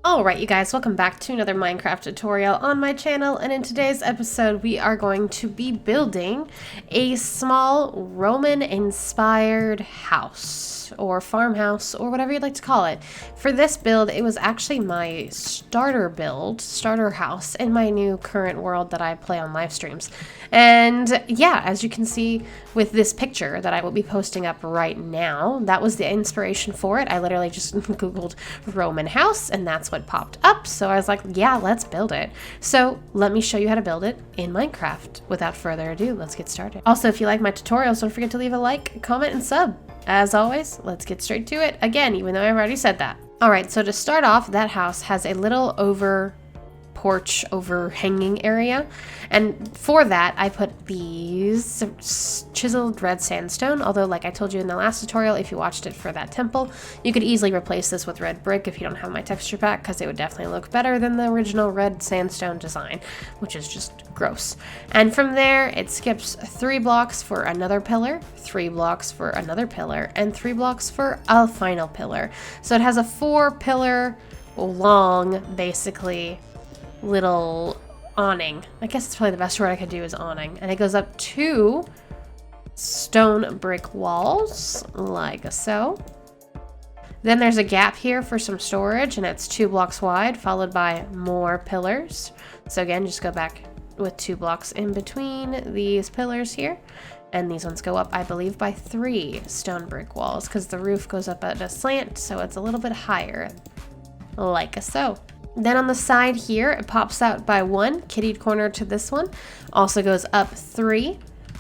Alright you guys, welcome back to another Minecraft tutorial on my channel, and in today's episode we are going to be building a small Roman-inspired house, or farmhouse, or whatever you'd like to call it. For this build, it was actually my starter house, in my new current world that I play on live streams. And yeah, as you can see with this picture that I will be posting up right now, that was the inspiration for it. I literally just googled Roman house and that's what popped up, so I was like, yeah, let's build it. So let me show you how to build it in Minecraft. Without further ado, let's get started. Also, if you like my tutorials, don't forget to leave a like, comment, and sub. As always, let's get straight to it. Again, even though I've already said that. Alright, so to start off, that house has a little porch overhanging area, and for that I put these chiseled red sandstone. Although, like I told you in the last tutorial, if you watched it for that temple, you could easily replace this with red brick if you don't have my texture pack, because it would definitely look better than the original red sandstone design, which is just gross. And from there it skips 3 blocks for another pillar, 3 blocks for another pillar, and 3 blocks for a final pillar. So it has a 4-pillar long, basically, little awning. I guess it's probably the best word I could do is awning. And it goes up 2 stone brick walls, like so. Then there's a gap here for some storage, and it's 2 blocks wide, followed by more pillars. So again, just go back with 2 blocks in between these pillars here. And these ones go up, I believe, by 3 stone brick walls, because the roof goes up at a slant, so it's a little bit higher, like so. Then on the side here, it pops out by 1, kitty corner to this one. Also goes up 3.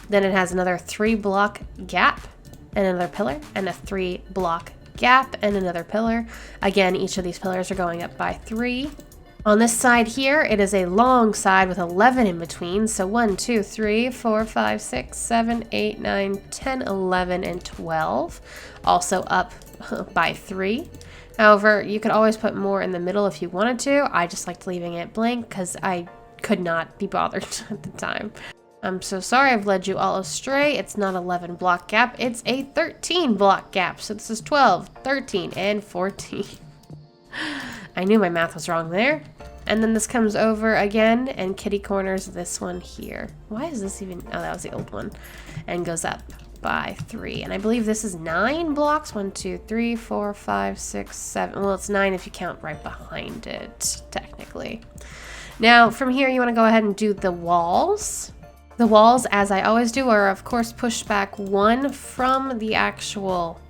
Then it has another 3-block gap and another pillar, and a 3-block gap and another pillar. Again, each of these pillars are going up by 3. On this side here, it is a long side with 11 in between. So 1, 2, 3, 4, 5, 6, 7, 8, 9, 10, 11, and 12. Also up by 3. However, you could always put more in the middle if you wanted to. I just liked leaving it blank because I could not be bothered at the time. I'm so sorry I've led you all astray. It's not 11 block gap, it's a 13 block gap. So this is 12, 13, and 14. I knew my math was wrong there. And then this comes over again and kitty corners this one here. Why is this even? Oh, that was the old one. And goes up by 3. And I believe this is 9 blocks. 1, 2, 3, 4, 5, 6, 7. Well, it's 9 if you count right behind it, technically. Now, from here, you want to go ahead and do the walls. The walls, as I always do, are, of course, pushed back 1 from the actual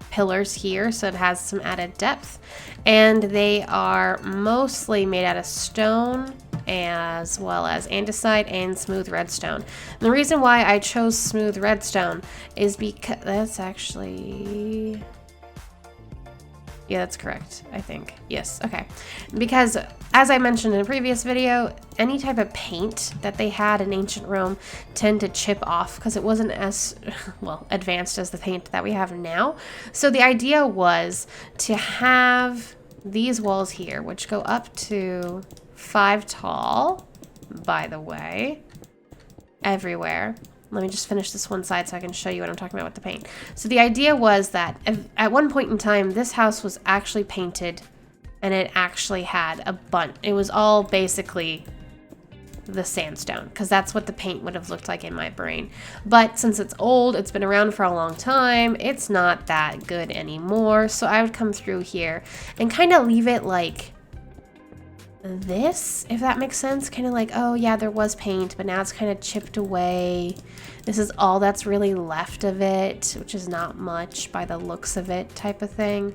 pillars here, so it has some added depth. And they are mostly made out of stone, as well as andesite and smooth redstone. And the reason why I chose smooth redstone is because that's actually, yeah, that's correct, I think. Yes, okay. Because as I mentioned in a previous video, any type of paint that they had in ancient Rome tend to chip off because it wasn't as, well, advanced as the paint that we have now. So the idea was to have these walls here, which go up to 5 tall, by the way, everywhere. Let me just finish this one side so I can show you what I'm talking about with the paint. So the idea was that at one point in time, this house was actually painted, and it actually had a bunch. It was all basically the sandstone, because that's what the paint would have looked like in my brain. But since it's old, it's been around for a long time, it's not that good anymore. So I would come through here and kind of leave it like this, if that makes sense. Kind of like, oh yeah, there was paint, but now it's kind of chipped away. This is all that's really left of it, which is not much by the looks of it, type of thing.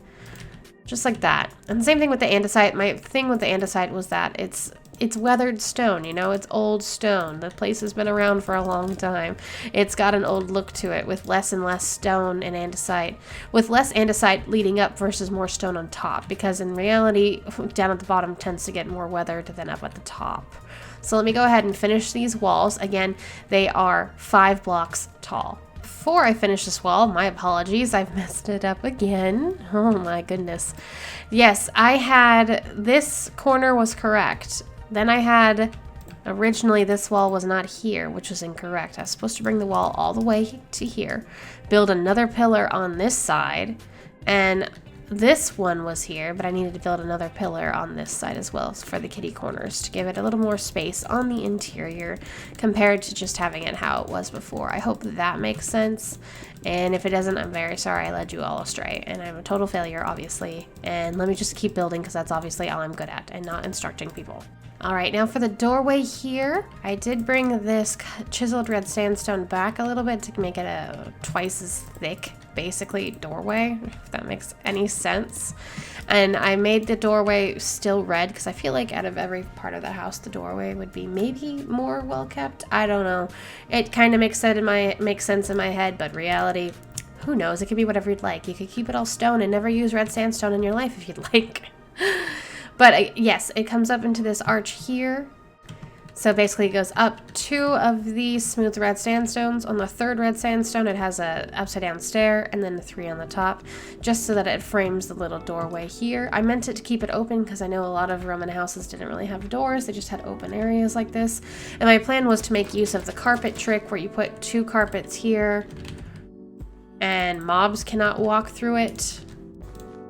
Just like that. And the same thing with the andesite. My thing with the andesite was that it's weathered stone, you know, it's old stone. The place has been around for a long time. It's got an old look to it with less and less stone and andesite, with less andesite leading up versus more stone on top, because in reality, down at the bottom tends to get more weathered than up at the top. So let me go ahead and finish these walls. Again, they are 5 blocks tall. Before I finish this wall, my apologies, I've messed it up again. Oh my goodness. Yes, I had, this corner was correct. Then I had, originally this wall was not here, which was incorrect. I was supposed to bring the wall all the way to here, build another pillar on this side, and this one was here, but I needed to build another pillar on this side as well for the kitty corners to give it a little more space on the interior compared to just having it how it was before. I hope that makes sense. And if it doesn't, I'm very sorry I led you all astray. And I'm a total failure, obviously. And let me just keep building because that's obviously all I'm good at and not instructing people. All right, now for the doorway here, I did bring this chiseled red sandstone back a little bit to make it a twice as thick, basically, doorway, if that makes any sense. And I made the doorway still red because I feel like out of every part of the house, the doorway would be maybe more well kept. I don't know. It kind of makes sense in my head, but reality, who knows? It could be whatever you'd like. You could keep it all stone and never use red sandstone in your life if you'd like. But yes, it comes up into this arch here. So basically it goes up 2 of these smooth red sandstones. On the 3rd red sandstone, it has a upside down stair and then the 3 on the top, just so that it frames the little doorway here. I meant it to keep it open because I know a lot of Roman houses didn't really have doors. They just had open areas like this. And my plan was to make use of the carpet trick where you put 2 carpets here and mobs cannot walk through it.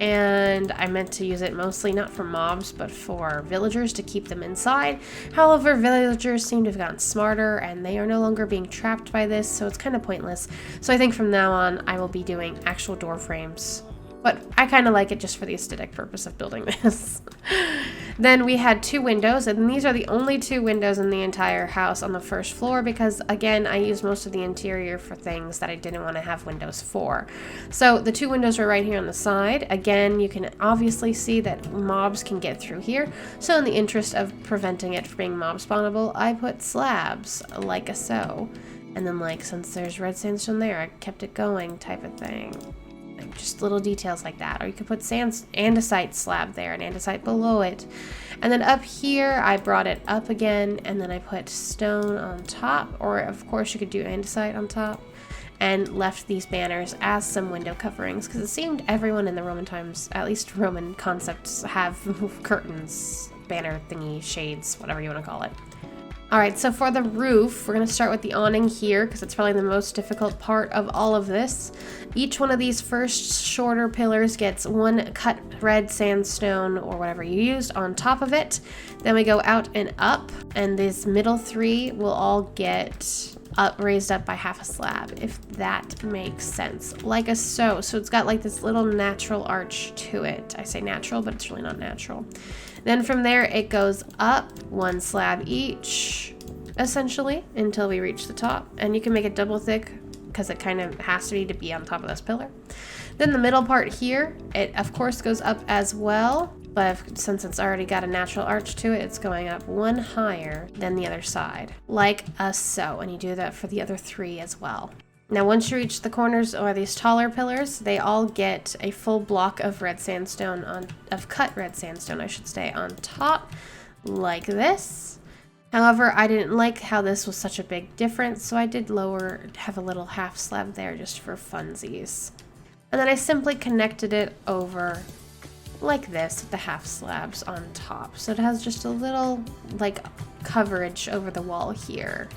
And I meant to use it mostly not for mobs, but for villagers to keep them inside. However, villagers seem to have gotten smarter and they are no longer being trapped by this, so it's kind of pointless. So I think from now on, I will be doing actual door frames. But I kind of like it just for the aesthetic purpose of building this. Then we had 2 windows, and these are the only 2 windows in the entire house on the first floor because, again, I used most of the interior for things that I didn't want to have windows for. So the 2 windows are right here on the side. Again, you can obviously see that mobs can get through here. So in the interest of preventing it from being mob spawnable, I put slabs like so. And then, like, since there's red sandstone there, I kept it going type of thing. Just little details like that. Or you could put andesite slab there and andesite below it. And then up here, I brought it up again, and then I put stone on top, or of course you could do andesite on top, and left these banners as some window coverings, because it seemed everyone in the Roman times, at least Roman concepts, have curtains, banner thingy, shades, whatever you want to call it. Alright, so for the roof, we're going to start with the awning here because it's probably the most difficult part of all of this. Each one of these first shorter pillars gets 1 cut red sandstone or whatever you used on top of it. Then we go out and up, and these middle 3 will all get raised up by half a slab, if that makes sense. Like so. So it's got like this little natural arch to it. I say natural, but it's really not natural. Then from there, it goes up 1 slab each, essentially, until we reach the top. And you can make it double thick because it kind of has to be on top of this pillar. Then the middle part here, it of course goes up as well. But since it's already got a natural arch to it, it's going up 1 higher than the other side, like so. And you do that for the other 3 as well. Now, once you reach the corners or these taller pillars, they all get a full block of red sandstone cut red sandstone, I should say, on top, like this. However, I didn't like how this was such a big difference, so I did have a little half slab there just for funsies. And then I simply connected it over like this with the half slabs on top. So it has just a little like coverage over the wall here.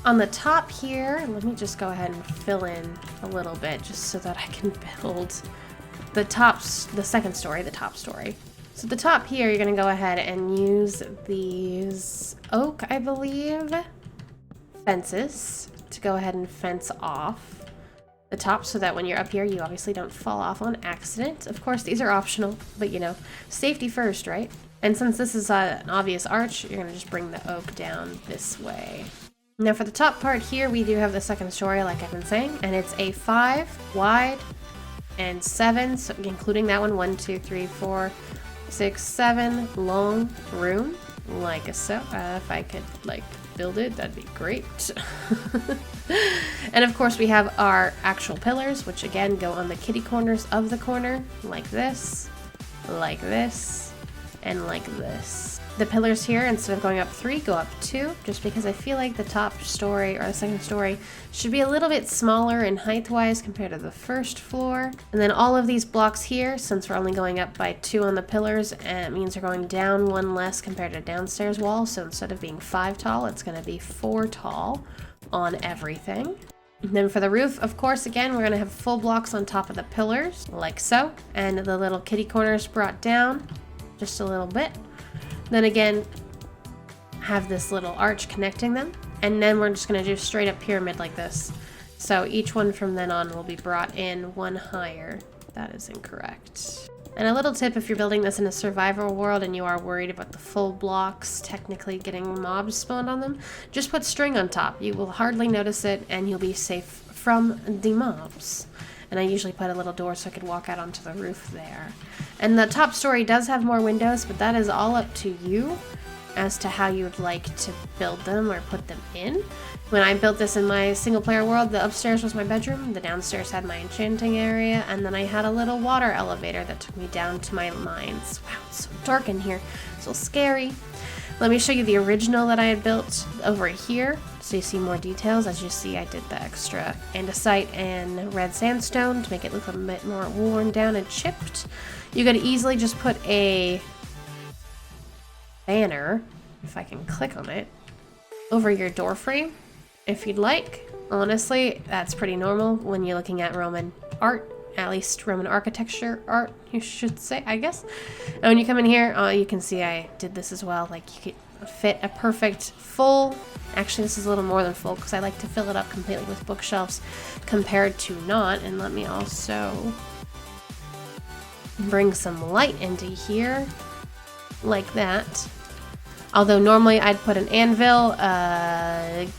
On the top here, let me just go ahead and fill in a little bit just so that I can build the second story, the top story. So the top here, you're gonna go ahead and use these oak, I believe, fences to go ahead and fence off the top so that when you're up here, you obviously don't fall off on accident. Of course, these are optional, but you know, safety first, right? And since this is an obvious arch, you're gonna just bring the oak down this way. Now for the top part here, we do have the second story, like I've been saying, and it's a 5 wide and 7, so including that one, 1, 2, 3, 4, 6, 7 long room, like so. If I could like build it, that'd be great. And of course we have our actual pillars, which again go on the kitty corners of the corner, like this, and like this. The pillars here, instead of going up 3, go up 2, just because I feel like the top story or the second story should be a little bit smaller in height-wise compared to the first floor. And then all of these blocks here, since we're only going up by 2 on the pillars, it means we're going down 1 less compared to downstairs wall. So instead of being 5 tall, it's going to be 4 tall on everything. And then for the roof, of course, again, we're going to have full blocks on top of the pillars, like so. And the little kitty corners brought down just a little bit. Then again, have this little arch connecting them. And then we're just going to do straight up pyramid like this. So each one from then on will be brought in one higher. That is incorrect. And a little tip, if you're building this in a survival world and you are worried about the full blocks technically getting mobs spawned on them, just put string on top. You will hardly notice it and you'll be safe from the mobs. And I usually put a little door so I could walk out onto the roof there. And the top story does have more windows, but that is all up to you as to how you would like to build them or put them in. When I built this in my single player world, the upstairs was my bedroom, the downstairs had my enchanting area, and then I had a little water elevator that took me down to my mines. Wow, it's so dark in here, so scary. Let me show you the original that I had built over here, so you see more details. As you see, I did the extra andesite and red sandstone to make it look a bit more worn down and chipped. You could easily just put a banner, if I can click on it, over your door frame if you'd like. Honestly, that's pretty normal when you're looking at Roman art, at least Roman architecture art, you should say, I guess. And when you come in here, you can see I did this as well. Like, you could fit a perfect full, actually this is a little more than full because I like to fill it up completely with bookshelves compared to not. And let me also bring some light into here like that. Although normally I'd put an anvil,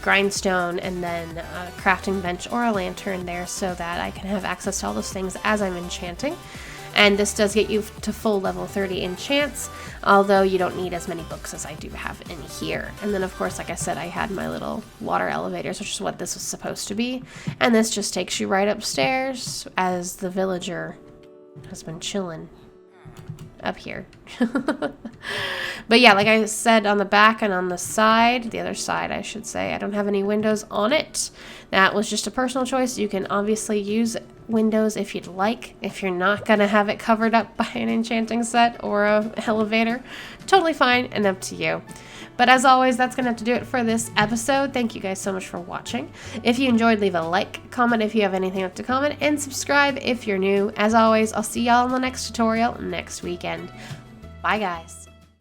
grindstone, and then a crafting bench or a lantern there so that I can have access to all those things as I'm enchanting. And this does get you to full level 30 enchants, although you don't need as many books as I do have in here. And then of course, like I said, I had my little water elevators, which is what this was supposed to be. And this just takes you right upstairs as the villager has been chilling up here. But yeah, like I said, on the back and on the side, the other side I should say, I don't have any windows on it. That was just a personal choice. You can obviously use windows if you'd like, if you're not gonna have it covered up by an enchanting set or a elevator. Totally fine and up to you. But as always, that's gonna have to do it for this episode. Thank you guys so much for watching. If you enjoyed, leave a like, comment if you have anything to comment, and subscribe if you're new. As always, I'll see y'all in the next tutorial next weekend. Bye guys.